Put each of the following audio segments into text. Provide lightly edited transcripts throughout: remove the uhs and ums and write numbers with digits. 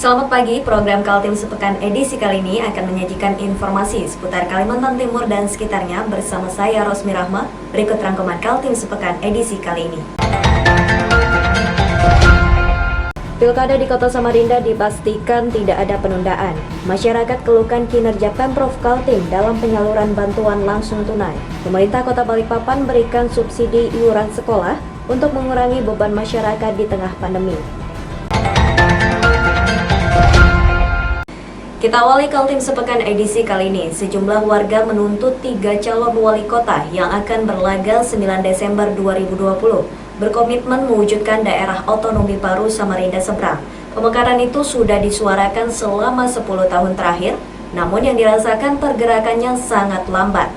Selamat pagi, program Kaltim Sepekan edisi kali ini akan menyajikan informasi seputar Kalimantan Timur dan sekitarnya bersama saya Rosmi Rahma. Berikut rangkuman Kaltim Sepekan edisi kali ini. Pilkada di Kota Samarinda dipastikan tidak ada penundaan. Masyarakat keluhkan kinerja Pemprov Kaltim dalam penyaluran bantuan langsung tunai. Pemerintah Kota Balikpapan berikan subsidi iuran sekolah untuk mengurangi beban masyarakat di tengah pandemi. Kita awali Kaltim Sepekan edisi kali ini. Sejumlah warga menuntut 3 calon wali kota yang akan berlaga 9 Desember 2020 berkomitmen mewujudkan daerah otonomi baru Samarinda Seberang. Pemekaran itu sudah disuarakan selama 10 tahun terakhir, namun yang dirasakan pergerakannya sangat lambat.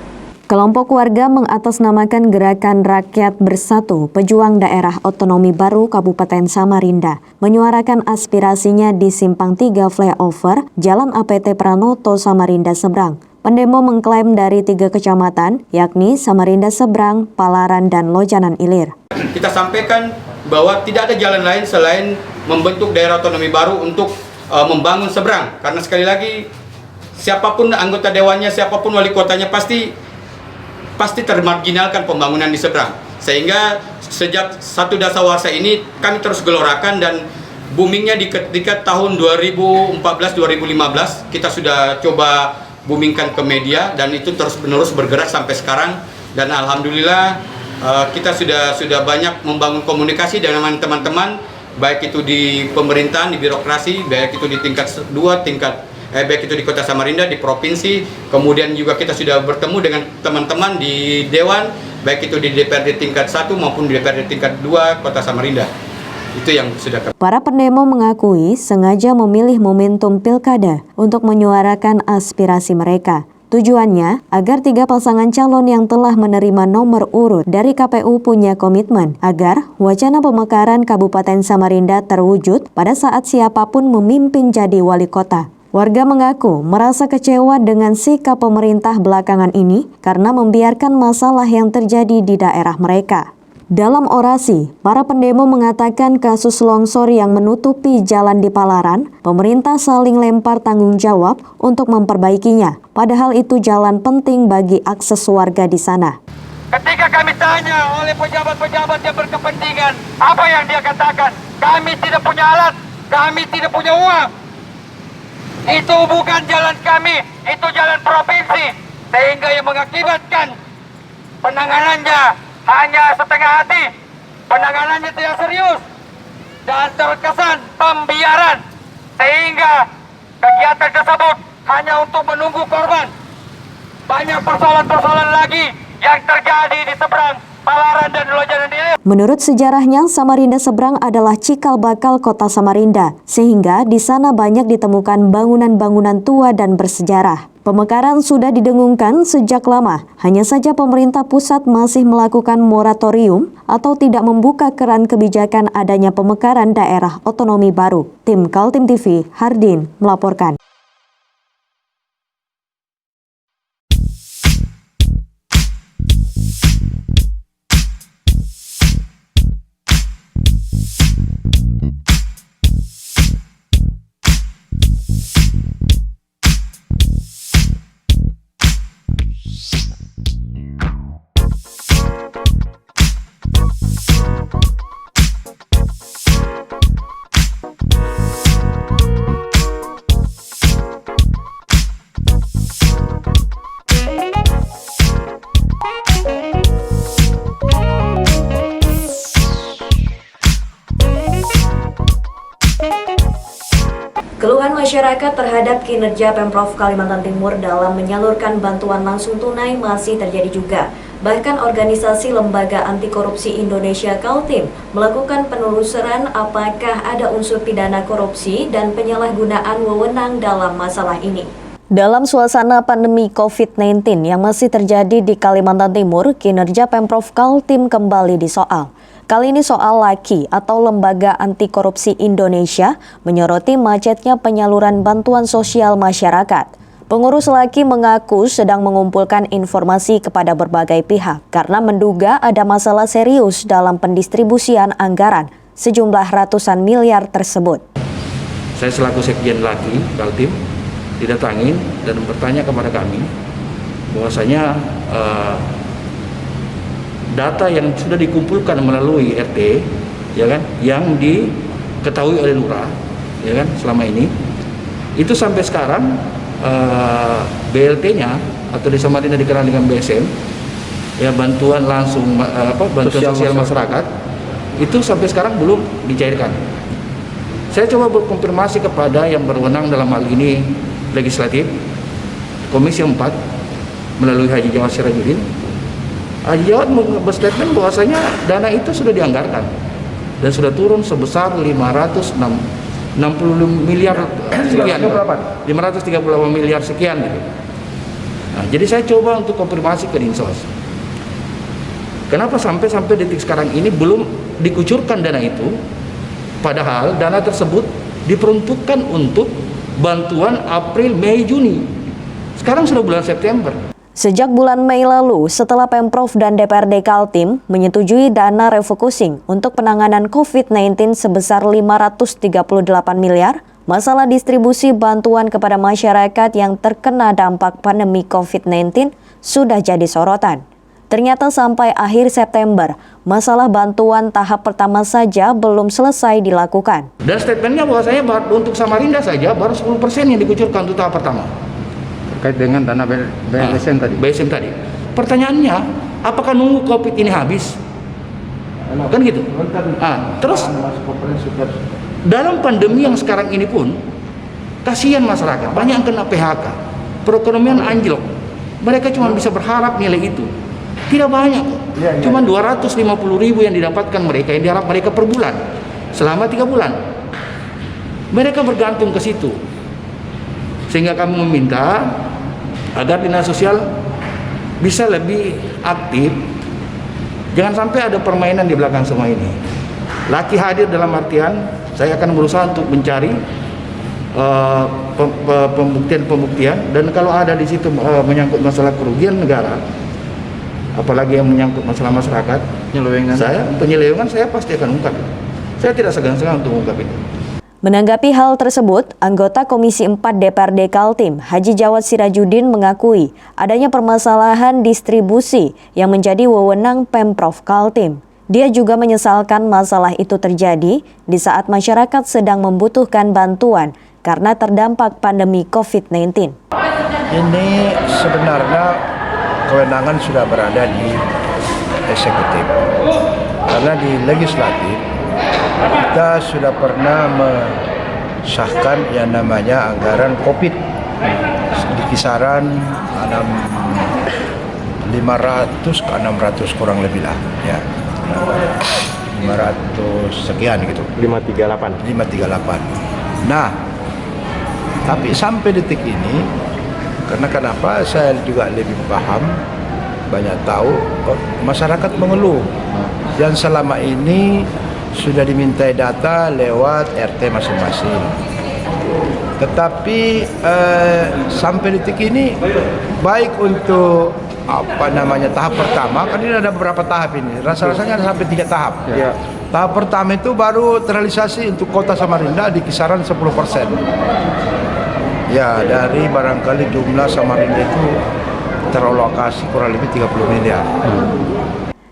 Kelompok warga mengatasnamakan Gerakan Rakyat Bersatu Pejuang Daerah Otonomi Baru Kabupaten Samarinda menyuarakan aspirasinya di Simpang 3 Flyover Jalan APT Pranoto Samarinda Seberang. Pendemo mengklaim dari 3 kecamatan, yakni Samarinda Seberang, Palaran, dan Lojanan Ilir. Kita sampaikan bahwa tidak ada jalan lain selain membentuk daerah otonomi baru untuk membangun seberang. Karena sekali lagi, siapapun anggota dewannya, siapapun wali kotanya pasti termarginalkan pembangunan di seberang. Sehingga sejak satu dasawarsa ini kami terus gelorakan dan boomingnya di ketika tahun 2014-2015 kita sudah coba boomingkan ke media dan itu terus-menerus bergerak sampai sekarang. Dan alhamdulillah kita sudah banyak membangun komunikasi dengan teman-teman, baik itu di pemerintahan, di birokrasi, baik itu di tingkat 2, baik itu di Kota Samarinda, di provinsi, kemudian juga kita sudah bertemu dengan teman-teman di Dewan, baik itu di DPRD tingkat 1 maupun di DPRD tingkat 2 Kota Samarinda. Itu yang sudah. Para pendemo mengakui sengaja memilih momentum pilkada untuk menyuarakan aspirasi mereka. Tujuannya agar 3 pasangan calon yang telah menerima nomor urut dari KPU punya komitmen agar wacana pemekaran Kabupaten Samarinda terwujud pada saat siapapun memimpin jadi wali kota. Warga mengaku merasa kecewa dengan sikap pemerintah belakangan ini karena membiarkan masalah yang terjadi di daerah mereka. Dalam orasi, para pendemo mengatakan kasus longsor yang menutupi jalan di Palaran, pemerintah saling lempar tanggung jawab untuk memperbaikinya, padahal itu jalan penting bagi akses warga di sana. Ketika kami tanya oleh pejabat-pejabat yang berkepentingan, apa yang dia katakan? Kami tidak punya alat, kami tidak punya uang. Itu bukan jalan kami, itu jalan provinsi. Sehingga yang mengakibatkan penanganannya hanya setengah hati, penanganannya tidak serius, dan terkesan pembiaran. Sehingga kegiatan tersebut hanya untuk menunggu korban. Banyak persoalan-persoalan lagi yang terjadi di seberang Palaran dan Lojanan Ilir. Menurut sejarahnya, Samarinda Seberang adalah cikal bakal kota Samarinda, sehingga di sana banyak ditemukan bangunan-bangunan tua dan bersejarah. Pemekaran sudah didengungkan sejak lama, hanya saja pemerintah pusat masih melakukan moratorium atau tidak membuka keran kebijakan adanya pemekaran daerah otonomi baru. Tim Kaltim TV, Hardin, melaporkan. Keluhan masyarakat terhadap kinerja Pemprov Kalimantan Timur dalam menyalurkan bantuan langsung tunai masih terjadi juga. Bahkan organisasi Lembaga Anti Korupsi Indonesia Kaltim melakukan penelusuran apakah ada unsur pidana korupsi dan penyalahgunaan wewenang dalam masalah ini. Dalam suasana pandemi COVID-19 yang masih terjadi di Kalimantan Timur, kinerja Pemprov Kaltim kembali disoal. Kali ini soal LAKI atau Lembaga Anti Korupsi Indonesia menyoroti macetnya penyaluran bantuan sosial masyarakat. Pengurus LAKI mengaku sedang mengumpulkan informasi kepada berbagai pihak karena menduga ada masalah serius dalam pendistribusian anggaran sejumlah ratusan miliar tersebut. saya selaku Sekjen Laki Kaltim didatangin dan bertanya kepada kami bahwasanya data yang sudah dikumpulkan melalui RT, ya kan, yang diketahui oleh lurah, ya kan, selama ini itu sampai sekarang BLT-nya atau Desa Samarinda dikenal dengan BSM, ya, bantuan langsung bantuan sosial masyarakat, itu sampai sekarang belum dicairkan. Saya coba berkonfirmasi kepada yang berwenang dalam hal ini legislatif, Komisi 4 melalui Haji Jawad Sirajuddin. Haji Jawad berstatement bahwasanya dana itu sudah dianggarkan dan sudah turun sebesar 560 miliar sekian, 538 miliar sekian gitu. Nah, jadi saya coba untuk konfirmasi ke Dinsos. Kenapa sampai detik sekarang ini belum dikucurkan dana itu? Padahal dana tersebut diperuntukkan untuk bantuan April, Mei, Juni. Sekarang sudah bulan September. Sejak bulan Mei lalu, setelah Pemprov dan DPRD Kaltim menyetujui dana refocusing untuk penanganan COVID-19 sebesar 538 miliar, masalah distribusi bantuan kepada masyarakat yang terkena dampak pandemi COVID-19 sudah jadi sorotan. Ternyata sampai akhir September, masalah bantuan tahap pertama saja belum selesai dilakukan. Dan statementnya bahwasanya untuk Samarinda saja baru 10% yang dikucurkan untuk tahap pertama. Terkait dengan dana BSM tadi. BSM tadi. Pertanyaannya, apakah nunggu COVID ini habis? Kan gitu. Terus dalam pandemi yang sekarang ini pun kasihan masyarakat, banyak yang kena PHK, perekonomian anjlok. Mereka cuma bisa berharap nilai itu. Tidak banyak, cuma 250.000 yang didapatkan mereka, yang diharap mereka per bulan selama 3 bulan. Mereka bergantung ke situ. Sehingga kami meminta agar dinas sosial bisa lebih aktif. Jangan sampai ada permainan di belakang semua ini. Laki hadir dalam artian saya akan berusaha untuk mencari pembuktian, dan kalau ada di situ menyangkut masalah kerugian negara, apalagi yang menyangkut masalah masyarakat, penyelewengan saya pasti akan ungkap. Saya tidak segan-segan untuk mengungkap itu. Menanggapi hal tersebut, anggota Komisi 4 DPRD Kaltim, Haji Jawad Sirajuddin mengakui adanya permasalahan distribusi yang menjadi wewenang Pemprov Kaltim. Dia juga menyesalkan masalah itu terjadi di saat masyarakat sedang membutuhkan bantuan karena terdampak pandemi COVID-19. Ini sebenarnya kewenangan sudah berada di eksekutif, karena di legislatif kita sudah pernah mensahkan yang namanya anggaran COVID di kisaran 500 ke 600 kurang lebih lah, ya, 500 sekian gitu, 538. Nah, tapi sampai detik ini, karena kenapa saya juga lebih paham, banyak tahu, masyarakat mengeluh dan selama ini sudah dimintai data lewat RT masing-masing. Tetapi sampai detik ini, baik untuk tahap pertama, kan ini ada beberapa tahap ini. Rasa-rasanya ada sampai 3 tahap. Ya. Tahap pertama itu baru terrealisasi untuk Kota Samarinda di kisaran 10%. Ya, dari barangkali jumlah Samarinda itu teralokasi kurang lebih 30 miliar.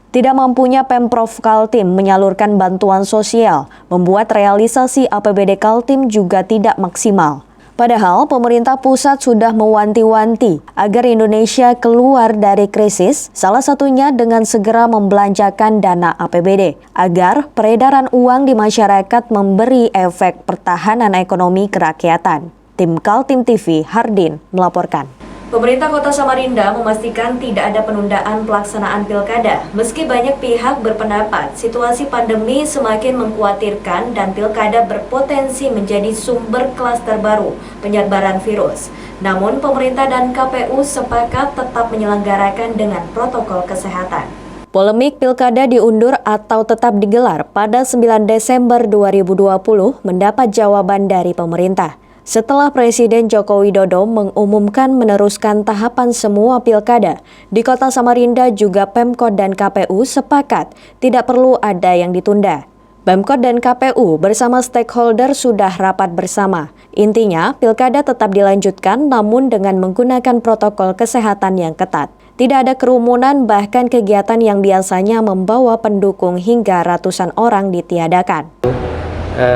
Tidak mampunya Pemprov Kaltim menyalurkan bantuan sosial membuat realisasi APBD Kaltim juga tidak maksimal. Padahal pemerintah pusat sudah mewanti-wanti agar Indonesia keluar dari krisis, salah satunya dengan segera membelanjakan dana APBD, agar peredaran uang di masyarakat memberi efek pertahanan ekonomi kerakyatan. Tim Kaltim TV, Hardin, melaporkan. Pemerintah Kota Samarinda memastikan tidak ada penundaan pelaksanaan pilkada. Meski banyak pihak berpendapat situasi pandemi semakin mengkhawatirkan dan pilkada berpotensi menjadi sumber klaster baru penyebaran virus. Namun pemerintah dan KPU sepakat tetap menyelenggarakan dengan protokol kesehatan. Polemik pilkada diundur atau tetap digelar pada 9 Desember 2020 mendapat jawaban dari pemerintah. Setelah Presiden Joko Widodo mengumumkan meneruskan tahapan semua pilkada, di Kota Samarinda juga Pemkot dan KPU sepakat tidak perlu ada yang ditunda. Pemkot dan KPU bersama stakeholder sudah rapat bersama. Intinya, pilkada tetap dilanjutkan namun dengan menggunakan protokol kesehatan yang ketat. Tidak ada kerumunan, bahkan kegiatan yang biasanya membawa pendukung hingga ratusan orang ditiadakan.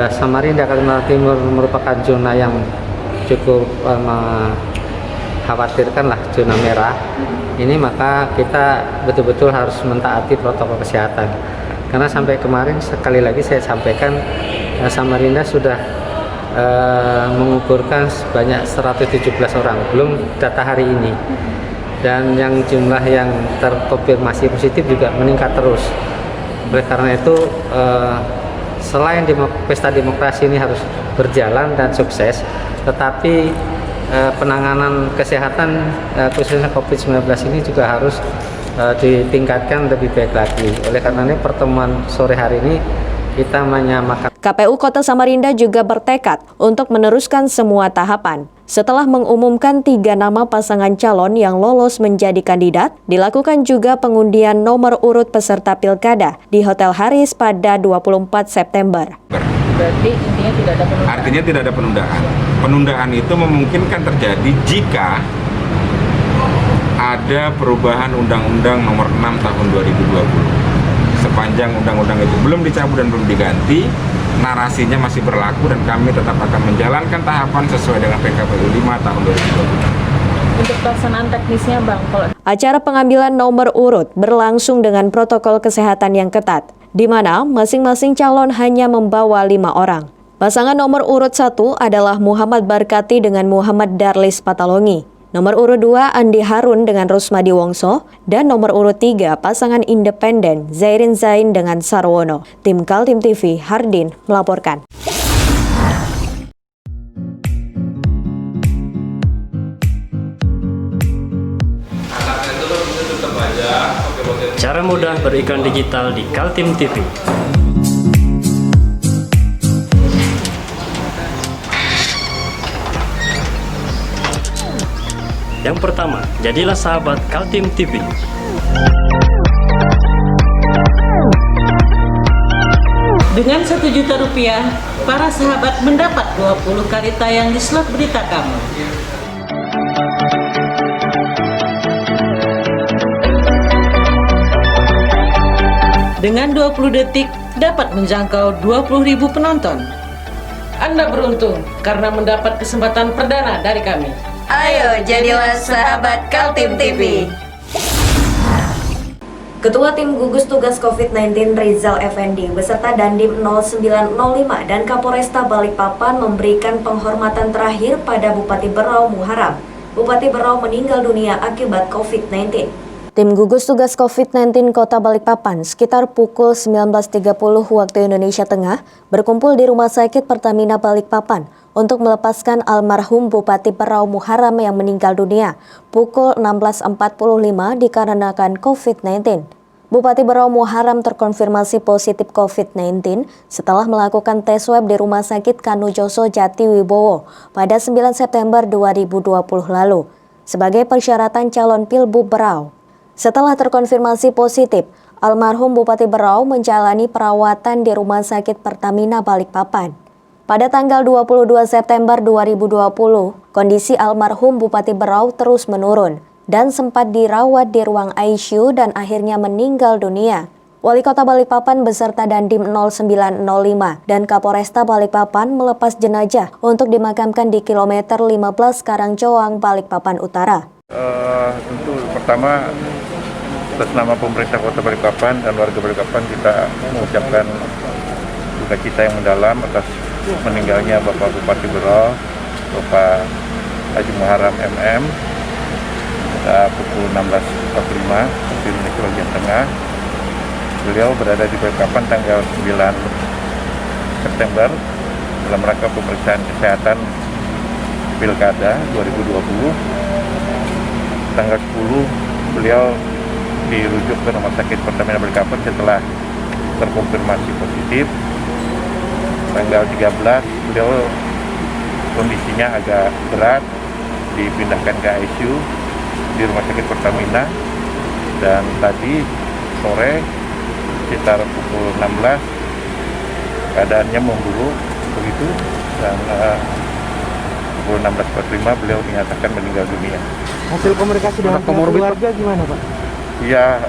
Samarinda, Kalimantan Timur merupakan zona yang cukup mengkhawatirkan lah, zona merah. Ini maka kita betul-betul harus mentaati protokol kesehatan. Karena sampai kemarin sekali lagi saya sampaikan Samarinda sudah mengukurkan sebanyak 117 orang, belum data hari ini. Dan yang jumlah yang terkonfirmasi positif juga meningkat terus. Oleh karena itu selain pesta demokrasi ini harus berjalan dan sukses, tetapi penanganan kesehatan khususnya COVID-19 ini juga harus ditingkatkan lebih baik lagi. Oleh karena ini pertemuan sore hari ini kita menyamakan. KPU Kota Samarinda juga bertekad untuk meneruskan semua tahapan. Setelah mengumumkan 3 nama pasangan calon yang lolos menjadi kandidat, dilakukan juga pengundian nomor urut peserta pilkada di Hotel Haris pada 24 September. Berarti intinya tidak ada penundaan? Artinya tidak ada penundaan. Penundaan itu memungkinkan terjadi jika ada perubahan Undang-Undang Nomor 6 Tahun 2020. Sepanjang undang-undang itu belum dicabut dan belum diganti, narasinya masih berlaku dan kami tetap akan menjalankan tahapan sesuai dengan PKPU 5 Tahun 2020. Untuk pelaksanaan teknisnya, Bang, acara pengambilan nomor urut berlangsung dengan protokol kesehatan yang ketat, di mana masing-masing calon hanya membawa 5 orang. Pasangan nomor urut 1 adalah Muhammad Barkati dengan Muhammad Darlis Patalongi. Nomor urut 2 Andi Harun dengan Rusmadi Wongso, dan nomor urut 3 pasangan independen Zairin Zain dengan Sarwono. Tim Kaltim TV, Hardin melaporkan. Cara mudah beriklan digital di Kaltim TV. Yang pertama, jadilah sahabat Kaltim TV. Dengan Rp1.000.000, para sahabat mendapat 20 kali tayang di slot berita kamu. Dengan 20 detik, dapat menjangkau 20.000 penonton. Anda beruntung karena mendapat kesempatan perdana dari kami. Ayo jadilah sahabat Kaltim TV. Ketua Tim Gugus Tugas COVID-19 Rizal Effendi beserta Dandim 0905 dan Kapolresta Balikpapan memberikan penghormatan terakhir pada Bupati Berau Muharam. Bupati Berau meninggal dunia akibat COVID-19. Tim Gugus Tugas COVID-19 Kota Balikpapan sekitar pukul 19.30 waktu Indonesia Tengah berkumpul di Rumah Sakit Pertamina Balikpapan untuk melepaskan almarhum Bupati Berau Muharam yang meninggal dunia pukul 16.45 dikarenakan COVID-19. Bupati Berau Muharam terkonfirmasi positif COVID-19 setelah melakukan tes swab di Rumah Sakit Kanujoso Jatiwibowo pada 9 September 2020 lalu sebagai persyaratan calon Pilbub Berau. Setelah terkonfirmasi positif, almarhum Bupati Berau menjalani perawatan di Rumah Sakit Pertamina Balikpapan. Pada tanggal 22 September 2020, kondisi almarhum Bupati Berau terus menurun dan sempat dirawat di ruang ICU dan akhirnya meninggal dunia. Wali Kota Balikpapan beserta Dandim 0905 dan Kapolresta Balikpapan melepas jenazah untuk dimakamkan di kilometer 15 Karangcoang, Balikpapan Utara. Tentu pertama atas nama pemerintah Kota Balikpapan dan warga Balikpapan kita mengucapkan duka cita yang mendalam atas meninggalnya Bapak Bupati Berau, Bapak Haji Muharam MM, pukul 16.45 waktu Indonesia bagian tengah. Beliau berada di Balikpapan tanggal 9 September dalam rangka pemeriksaan kesehatan Pilkada 2020. Tanggal 10 beliau dirujuk ke Rumah Sakit Pertamina Balikpapan setelah terkonfirmasi positif. Tanggal 13 beliau kondisinya agak berat, dipindahkan ke ICU di Rumah Sakit Pertamina, dan tadi sore sekitar pukul 16 keadaannya memburuk begitu, dan pukul 16.45 beliau dinyatakan meninggal dunia. Hasil komunikasi dengan keluarga gimana, Pak? Ya,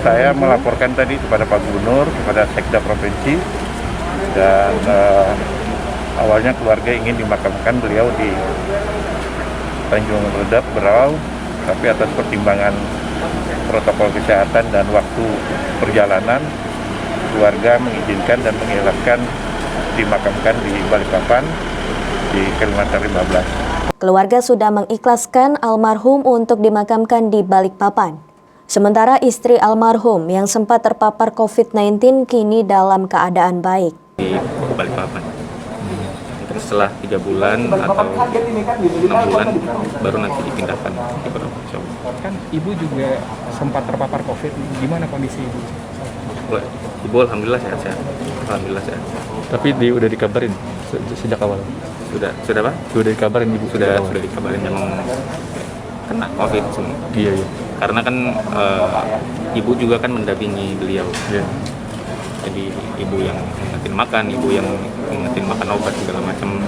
saya melaporkan tadi kepada Pak Gubernur, kepada Sekda Provinsi, dan awalnya keluarga ingin dimakamkan beliau di Tanjung Redap, Berau, tapi atas pertimbangan protokol kesehatan dan waktu perjalanan, keluarga mengizinkan dan mengiyakan dimakamkan di Balikpapan di kilometer 15. Keluarga sudah mengikhlaskan almarhum untuk dimakamkan di Balikpapan. Sementara istri almarhum yang sempat terpapar COVID-19 kini dalam keadaan baik. Di Balikpapan. Terus setelah 3 bulan atau 6 bulan baru nanti dipindahkan ke Berau. Kan ibu juga sempat terpapar COVID, gimana kondisi ibu? Ibu alhamdulillah sehat. Alhamdulillah sehat. Tapi udah dikabarin sejak awal. Sudah Pak? Sudah dikabarin ibu. Sudah dikabarin memang kena COVID semua. Iya. Karena kan ibu juga kan mendampingi beliau. Iya. Jadi ibu yang ngingetin makan, ibu yang ngingetin makan obat segala macam.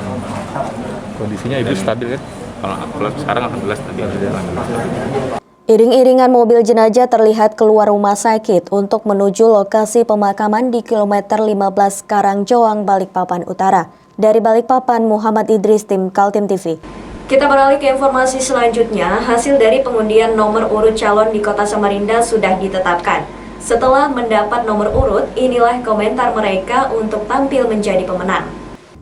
Kondisinya ibu stabil kan? Kalau sekarang alhamdulillah stabil. Iring-iringan mobil jenazah terlihat keluar rumah sakit untuk menuju lokasi pemakaman di kilometer 15 Karangjoang, Balikpapan Utara. Dari Balikpapan, Muhammad Idris, tim Kaltim TV. Kita beralih ke informasi selanjutnya. Hasil dari pengundian nomor urut calon di Kota Samarinda sudah ditetapkan. Setelah mendapat nomor urut, inilah komentar mereka untuk tampil menjadi pemenang.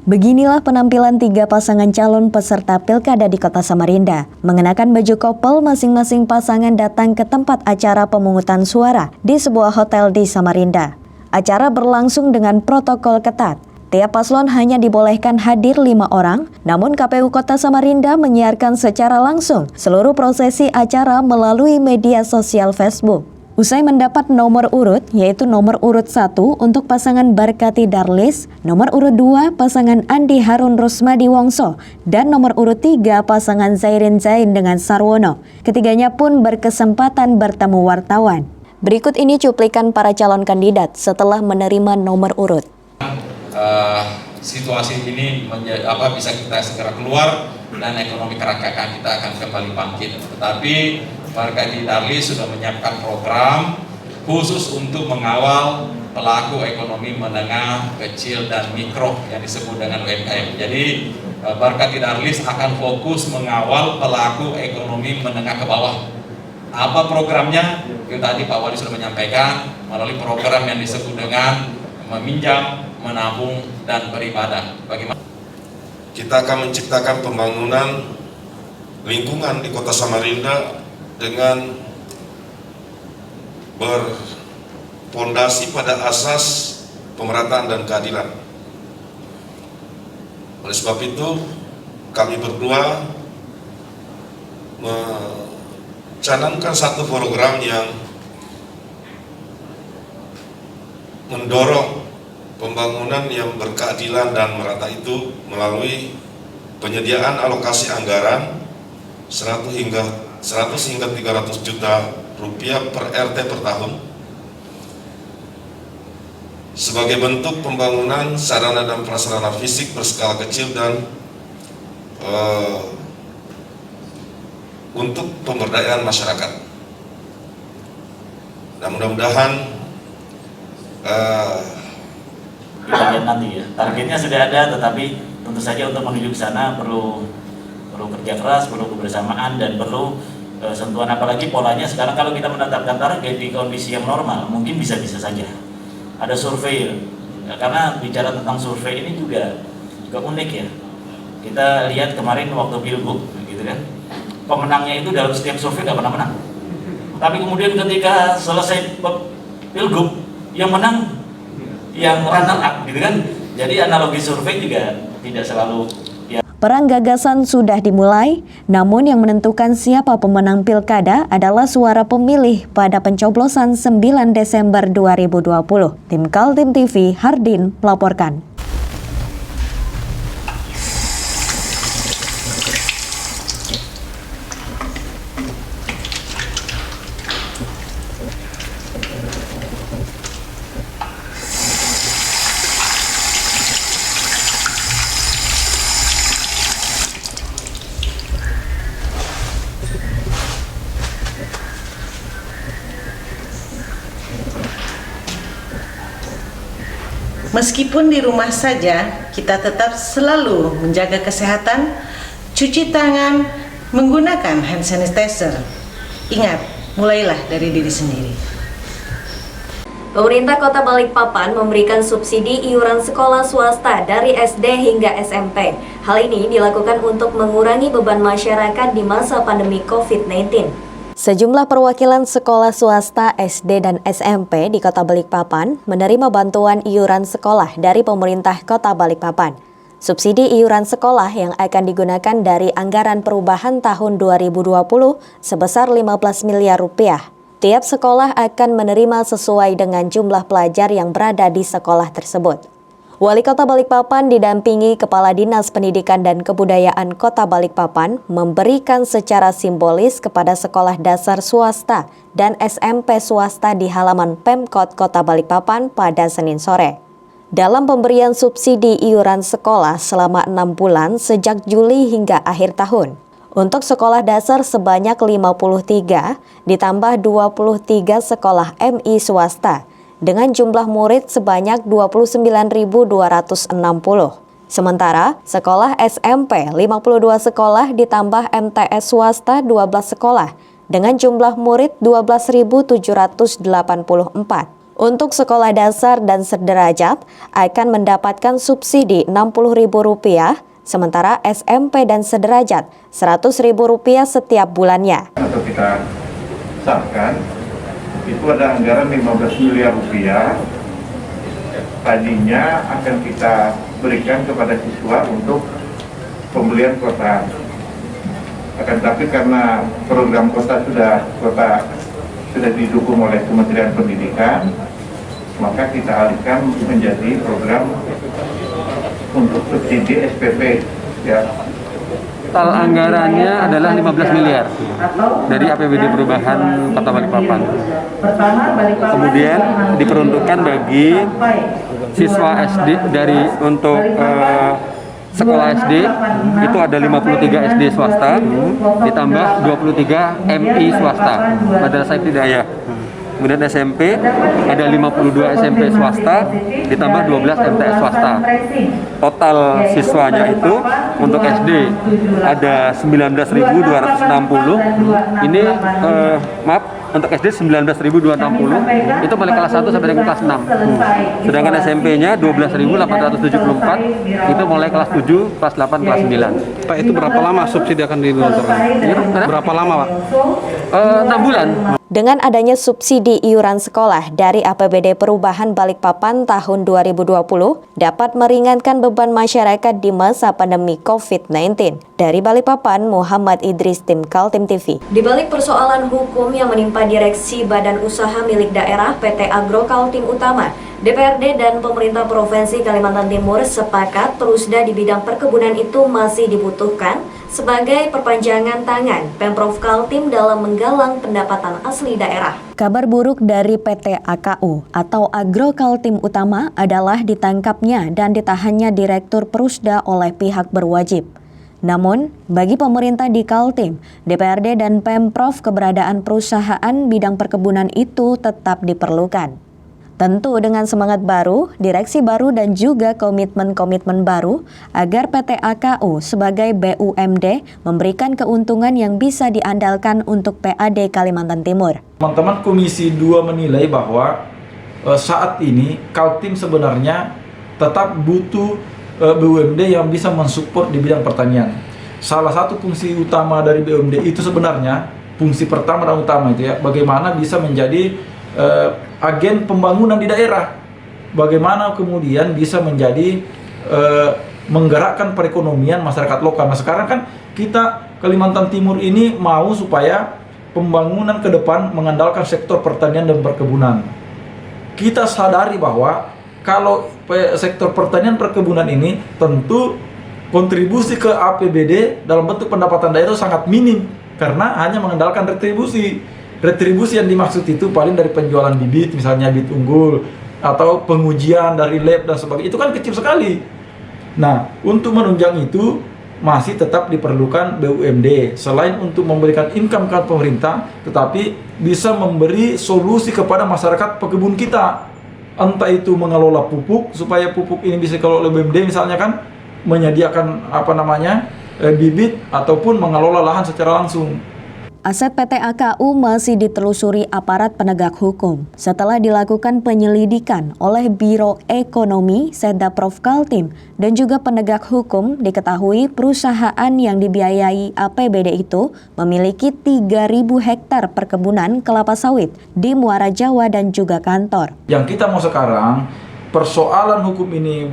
Beginilah penampilan 3 pasangan calon peserta pilkada di Kota Samarinda. Mengenakan baju kopel, masing-masing pasangan datang ke tempat acara pemungutan suara di sebuah hotel di Samarinda. Acara berlangsung dengan protokol ketat. Tiap paslon hanya dibolehkan hadir 5 orang, namun KPU Kota Samarinda menyiarkan secara langsung seluruh prosesi acara melalui media sosial Facebook. Usai mendapat nomor urut, yaitu nomor urut 1 untuk pasangan Barkati Darlis, nomor urut 2 pasangan Andi Harun Rusmadi Wongso, dan nomor urut 3 pasangan Zairin Zain dengan Sarwono. Ketiganya pun berkesempatan bertemu wartawan. Berikut ini cuplikan para calon kandidat setelah menerima nomor urut. Situasi ini bisa kita segera keluar dan ekonomi kerakyatan kita akan kembali bangkit. Tetapi Barkati Darlis sudah menyiapkan program khusus untuk mengawal pelaku ekonomi menengah, kecil, dan mikro yang disebut dengan UMKM. Jadi Barkati Darlis akan fokus mengawal pelaku ekonomi menengah ke bawah. Apa programnya? Itu tadi Pak Wali sudah menyampaikan melalui program yang disebut dengan meminjam, menabung, dan beribadah. Bagaimana? Kita akan menciptakan pembangunan lingkungan di Kota Samarinda dengan berpondasi pada asas pemerataan dan keadilan. Oleh sebab itu, kami berdua mencanangkan satu program yang mendorong pembangunan yang berkeadilan dan merata itu melalui penyediaan alokasi anggaran 100 hingga 300 juta rupiah per RT per tahun sebagai bentuk pembangunan sarana dan prasarana fisik berskala kecil dan untuk pemberdayaan masyarakat. Dan mudah-mudahan kita lihat nanti ya, targetnya sudah ada, tetapi tentu saja untuk menuju ke sana perlu kerja keras, perlu kebersamaan, dan perlu sentuhan. Apalagi polanya sekarang kalau kita menetapkan target di kondisi yang normal mungkin bisa-bisa saja ada survei ya, karena bicara tentang survei ini juga unik ya. Kita lihat kemarin waktu pilgub gitu kan, pemenangnya itu dalam setiap survei nggak pernah menang, tapi kemudian ketika selesai pilgub yang menang yang runner up gitu kan. Jadi analogi survei juga tidak selalu ya. Perang gagasan sudah dimulai, namun yang menentukan siapa pemenang pilkada adalah suara pemilih pada pencoblosan 9 Desember 2020. Tim Kaltim TV, Hardin melaporkan. Meskipun di rumah saja, kita tetap selalu menjaga kesehatan, cuci tangan, menggunakan hand sanitizer. Ingat, mulailah dari diri sendiri. Pemerintah Kota Balikpapan memberikan subsidi iuran sekolah swasta dari SD hingga SMP. Hal ini dilakukan untuk mengurangi beban masyarakat di masa pandemi COVID-19. Sejumlah perwakilan sekolah swasta SD dan SMP di Kota Balikpapan menerima bantuan iuran sekolah dari pemerintah Kota Balikpapan. Subsidi iuran sekolah yang akan digunakan dari anggaran perubahan tahun 2020 sebesar 15 miliar rupiah. Tiap sekolah akan menerima sesuai dengan jumlah pelajar yang berada di sekolah tersebut. Wali Kota Balikpapan didampingi Kepala Dinas Pendidikan dan Kebudayaan Kota Balikpapan memberikan secara simbolis kepada sekolah dasar swasta dan SMP swasta di halaman Pemkot Kota Balikpapan pada Senin sore. Dalam pemberian subsidi iuran sekolah selama 6 bulan sejak Juli hingga akhir tahun. Untuk sekolah dasar sebanyak 53, ditambah 23 sekolah MI swasta, dengan jumlah murid sebanyak 29.260. Sementara, sekolah SMP 52 sekolah ditambah MTS swasta 12 sekolah, dengan jumlah murid 12.784. Untuk sekolah dasar dan sederajat akan mendapatkan subsidi Rp60.000, sementara SMP dan sederajat Rp100.000 setiap bulannya. Atau kita sahkan, itu ada anggaran 15 miliar rupiah. Tadinya akan kita berikan kepada siswa untuk pembelian kuota. Akan tapi karena program kuota sudah didukung oleh Kementerian Pendidikan, maka kita alihkan menjadi program untuk subsidi SPP, ya. Total anggarannya adalah 15 miliar dari APBD perubahan Kota Balikpapan. Kemudian diperuntukkan bagi siswa SD untuk sekolah SD itu ada 53 SD swasta ditambah 23 MI swasta, Madrasah Ibtidaiyah. Kemudian SMP ada 52 SMP swasta ditambah 12 MTS swasta. Total siswanya itu untuk SD ada 19.260. Ini untuk SD 19.260 itu mulai kelas 1 sampai dengan kelas 6. Sedangkan SMP-nya 12.874 itu mulai kelas 7, kelas 8, kelas 9. Pak, itu berapa lama subsidi akan digelontorkan? Berapa lama, Pak? 6 bulan. Dengan adanya subsidi iuran sekolah dari APBD Perubahan Balikpapan tahun 2020 dapat meringankan beban masyarakat di masa pandemi COVID-19. Dari Balikpapan, Muhammad Idris, tim Kaltim TV. Di balik persoalan hukum yang menimpa Direksi Badan Usaha Milik Daerah PT Agro Kaltim Utama, DPRD dan pemerintah Provinsi Kalimantan Timur sepakat perusda di bidang perkebunan itu masih dibutuhkan sebagai perpanjangan tangan Pemprov Kaltim dalam menggalang pendapatan asli daerah. Kabar buruk dari PT AKU atau Agro Kaltim Utama adalah ditangkapnya dan ditahannya Direktur Perusda oleh pihak berwajib. Namun, bagi pemerintah di Kaltim, DPRD dan Pemprov keberadaan perusahaan bidang perkebunan itu tetap diperlukan. Tentu dengan semangat baru, direksi baru dan juga komitmen-komitmen baru agar PT AKU sebagai BUMD memberikan keuntungan yang bisa diandalkan untuk PAD Kalimantan Timur. Teman-teman Komisi 2 menilai bahwa saat ini Kaltim sebenarnya tetap butuh BUMD yang bisa mensupport di bidang pertanian. Salah satu fungsi utama dari BUMD itu sebenarnya, fungsi pertama dan utama itu ya, bagaimana bisa menjadi agen pembangunan di daerah, bagaimana kemudian bisa menjadi menggerakkan perekonomian masyarakat lokal. Nah sekarang kan kita Kalimantan Timur ini mau supaya pembangunan ke depan mengandalkan sektor pertanian dan perkebunan. Kita sadari bahwa kalau sektor pertanian perkebunan ini tentu kontribusi ke APBD dalam bentuk pendapatan daerah sangat minim karena hanya mengandalkan retribusi. Retribusi yang dimaksud itu paling dari penjualan bibit, misalnya bibit unggul, atau pengujian dari lab dan sebagainya, itu kan kecil sekali. Nah, untuk menunjang itu masih tetap diperlukan BUMD, selain untuk memberikan income ke pemerintah, tetapi bisa memberi solusi kepada masyarakat pekebun kita. entah itu mengelola pupuk supaya pupuk ini bisa dikelola oleh BUMD misalnya kan, menyediakan bibit ataupun mengelola lahan secara langsung. Aset PT AKU masih ditelusuri aparat penegak hukum setelah dilakukan penyelidikan oleh Biro Ekonomi Setda-Prov Kaltim dan juga penegak hukum. Diketahui perusahaan yang dibiayai APBD itu memiliki 3.000 hektar perkebunan kelapa sawit di Muara Jawa dan juga kantor. Yang kita mau sekarang, persoalan hukum ini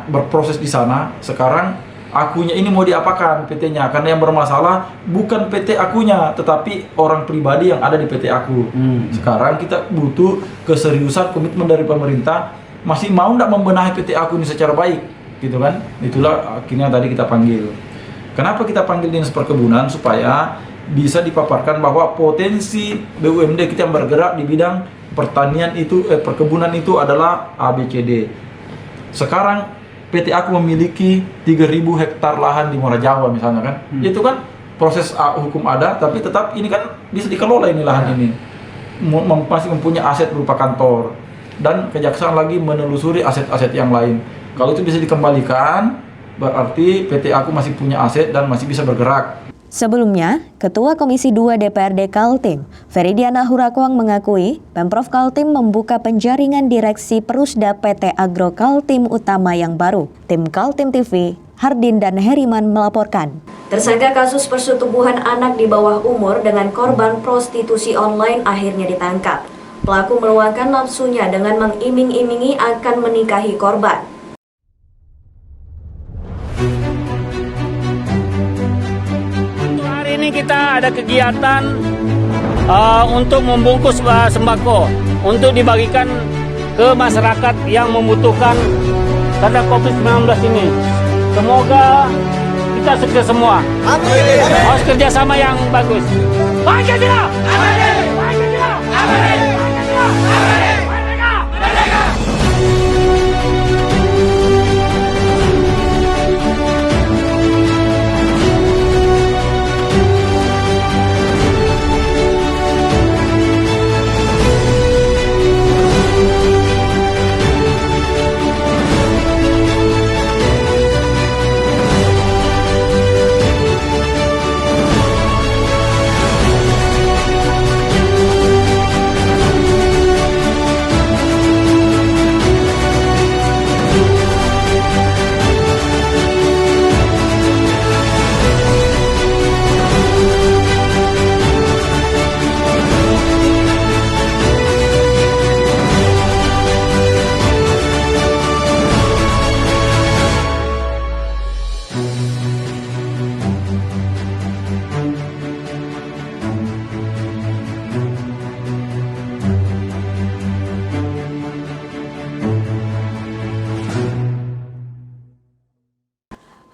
berproses di sana. Sekarang akunya ini mau diapakan PT-nya, karena yang bermasalah bukan PT akunya tetapi orang pribadi yang ada di PT aku. Sekarang kita butuh keseriusan, komitmen dari pemerintah, masih mau nggak membenahi PT aku ini secara baik gitu kan. Itulah akhirnya tadi kita panggil. Kenapa kita panggil Dinas Perkebunan? Supaya bisa dipaparkan bahwa potensi BUMD kita yang bergerak di bidang pertanian itu perkebunan itu adalah ABCD. Sekarang PT aku memiliki 3.000 hektar lahan di Muara Jawa misalnya kan. Itu kan proses hukum ada, tapi tetap ini kan bisa dikelola ini lahan ini. Masih mempunyai aset berupa kantor. Dan kejaksaan lagi menelusuri aset-aset yang lain. Kalau itu bisa dikembalikan, berarti PT aku masih punya aset dan masih bisa bergerak. Sebelumnya, Ketua Komisi 2 DPRD Kaltim, Feridiana Hurakwang mengakui Pemprov Kaltim membuka penjaringan direksi Perusda PT Agro Kaltim Utama yang baru. Tim Kaltim TV, Hardin dan Heriman melaporkan. Tersangka kasus persetubuhan anak di bawah umur dengan korban prostitusi online akhirnya ditangkap. Pelaku meluangkan nafsunya dengan mengiming-imingi akan menikahi korban. Kita ada kegiatan untuk membungkus sembako untuk dibagikan ke masyarakat yang membutuhkan karena COVID-19 ini. Semoga kita sukses semua. Amin. Harus kerjasama yang bagus. Pancasila! Amin. Pancasila! Amin. Pancasila! Amin. Merdeka! Merdeka!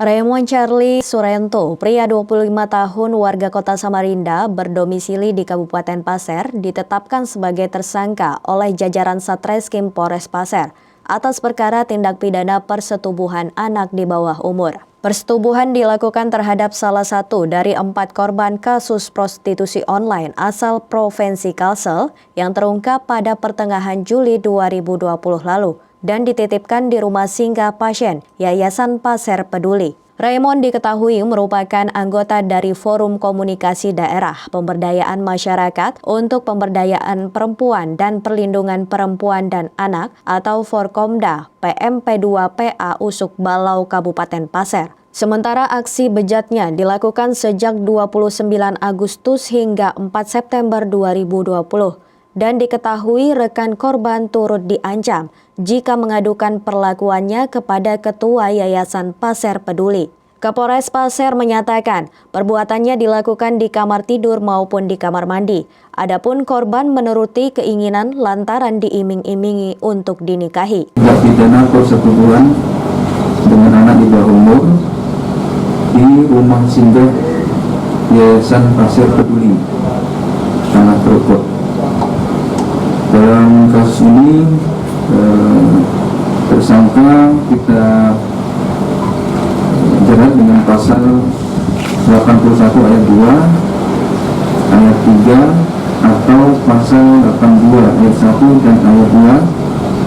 Raymond Charlie Surento, pria 25 tahun warga kota Samarinda berdomisili di Kabupaten Pasir, ditetapkan sebagai tersangka oleh jajaran Satreskrim Polres Pasir atas perkara tindak pidana persetubuhan anak di bawah umur. Persetubuhan dilakukan terhadap salah satu dari 4 korban kasus prostitusi online asal Provinsi Kalsel yang terungkap pada pertengahan Juli 2020 lalu dan dititipkan di rumah singgah pasien Yayasan Pasir Peduli. Raymond diketahui merupakan anggota dari Forum Komunikasi Daerah Pemberdayaan Masyarakat untuk Pemberdayaan Perempuan dan Perlindungan Perempuan dan Anak atau Forkomda PMP2PA Usuk Balau Kabupaten Pasir. Sementara aksi bejatnya dilakukan sejak 29 Agustus hingga 4 September 2020 dan diketahui rekan korban turut diancam jika mengadukan perlakuannya kepada Ketua Yayasan Pasir Peduli. Kapolres Pasir menyatakan perbuatannya dilakukan di kamar tidur maupun di kamar mandi. Adapun korban menuruti keinginan lantaran diiming-imingi untuk dinikahi. Tindak pidana persetubuhan dengan anak di bawah umur di rumah singgah Yayasan Pasir Peduli, Tanah Krukut. Dalam kasus ini tersangka kita jerat dengan pasal 81 ayat 2, ayat 3 atau pasal 82 ayat 1 dan ayat 2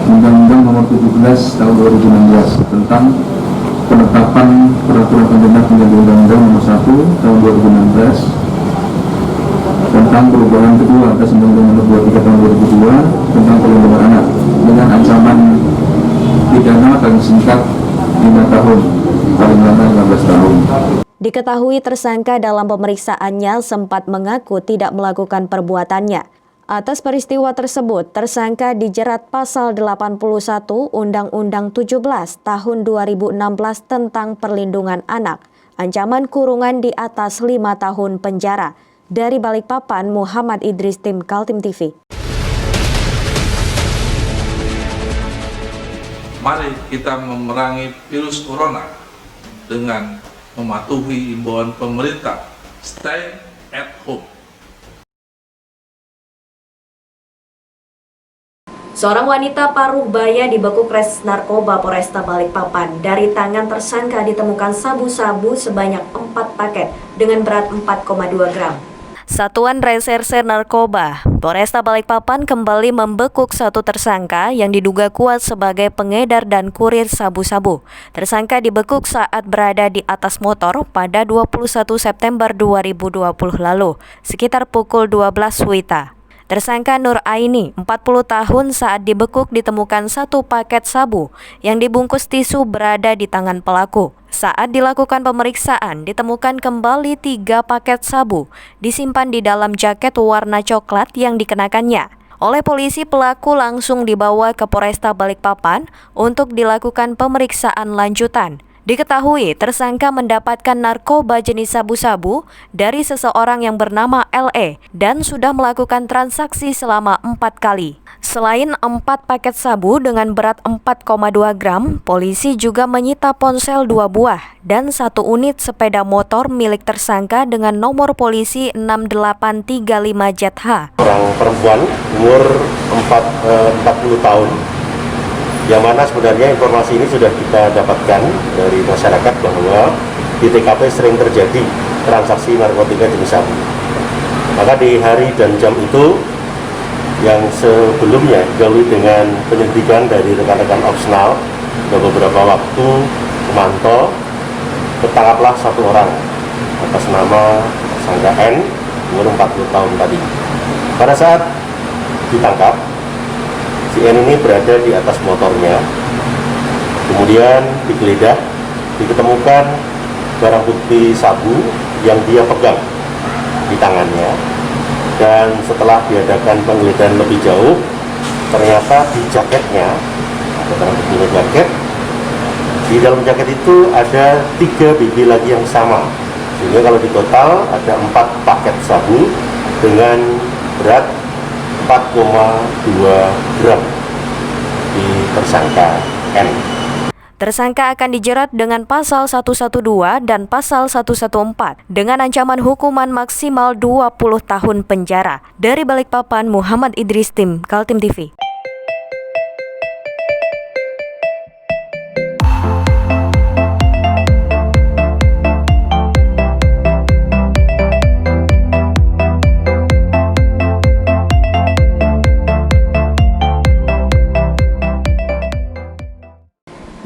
Undang-Undang Nomor 17 Tahun 2016 tentang penetapan peraturan pemerintah pengganti Undang-Undang Nomor 1 Tahun 2016 tentang perubahan kedua atas Undang-Undang Nomor 23 Tahun 2002 tentang perlindungan anak dengan ancaman pidana paling singkat 5 tahun, paling lama 15 tahun. Diketahui tersangka dalam pemeriksaannya sempat mengaku tidak melakukan perbuatannya. Atas peristiwa tersebut, tersangka dijerat pasal 81 Undang-Undang 17 tahun 2016 tentang perlindungan anak. Ancaman kurungan di atas 5 tahun penjara. Dari Balikpapan, Muhammad Idris, tim Kaltim TV. Mari kita memerangi virus corona dengan mematuhi imbauan pemerintah, stay at home. Seorang wanita paruh baya dibekuk Res Narkoba Polresta Balikpapan. Dari tangan tersangka ditemukan sabu-sabu sebanyak 4 paket dengan berat 4,2 gram. Satuan Reserse Narkoba Polresta Balikpapan kembali membekuk satu tersangka yang diduga kuat sebagai pengedar dan kurir sabu-sabu. Tersangka dibekuk saat berada di atas motor pada 21 September 2020 lalu, sekitar pukul 12 WITA. Tersangka Nur Aini, 40 tahun, saat dibekuk ditemukan satu paket sabu yang dibungkus tisu berada di tangan pelaku. Saat dilakukan pemeriksaan, ditemukan kembali 3 paket sabu disimpan di dalam jaket warna coklat yang dikenakannya. Oleh polisi, pelaku langsung dibawa ke Polresta Balikpapan untuk dilakukan pemeriksaan lanjutan. Diketahui tersangka mendapatkan narkoba jenis sabu-sabu dari seseorang yang bernama LE dan sudah melakukan transaksi selama 4 kali. Selain 4 paket sabu dengan berat 4,2 gram, polisi juga menyita ponsel 2 buah dan 1 unit sepeda motor milik tersangka dengan nomor polisi 6835 ZH. Orang perempuan umur 40 tahun. Yang mana sebenarnya informasi ini sudah kita dapatkan dari masyarakat bahwa di TKP sering terjadi transaksi narkotika jenis sabu. Maka di hari dan jam itu yang sebelumnya didahului dengan penyelidikan dari rekan-rekan opsional dan beberapa waktu memantau, tertangkaplah 1 orang atas nama tersangka N umur 40 tahun tadi. Pada saat ditangkap, si N ini berada di atas motornya, kemudian digeledah, diketemukan barang bukti sabu yang dia pegang di tangannya, dan setelah diadakan penggeledahan lebih jauh, ternyata di jaketnya, ada barang buktinya jaket, di dalam jaket itu ada 3 biji lagi yang sama, sehingga kalau di total ada 4 paket sabu dengan berat 4,2 gram di tersangka N. Tersangka akan dijerat dengan pasal 112 dan pasal 114 dengan ancaman hukuman maksimal 20 tahun penjara. Dari Balikpapan, Muhammad Idris, tim Kaltim TV.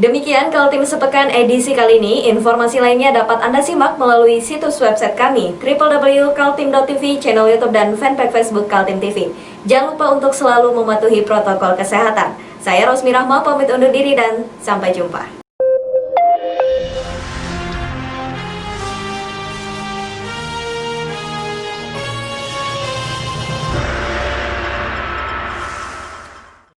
Demikian Kaltim Sepekan edisi kali ini. Informasi lainnya dapat Anda simak melalui situs website kami www.kaltim.tv, channel YouTube dan fanpage Facebook Kaltim TV. Jangan lupa untuk selalu mematuhi protokol kesehatan. Saya Rosmi Rahma pamit undur diri dan sampai jumpa.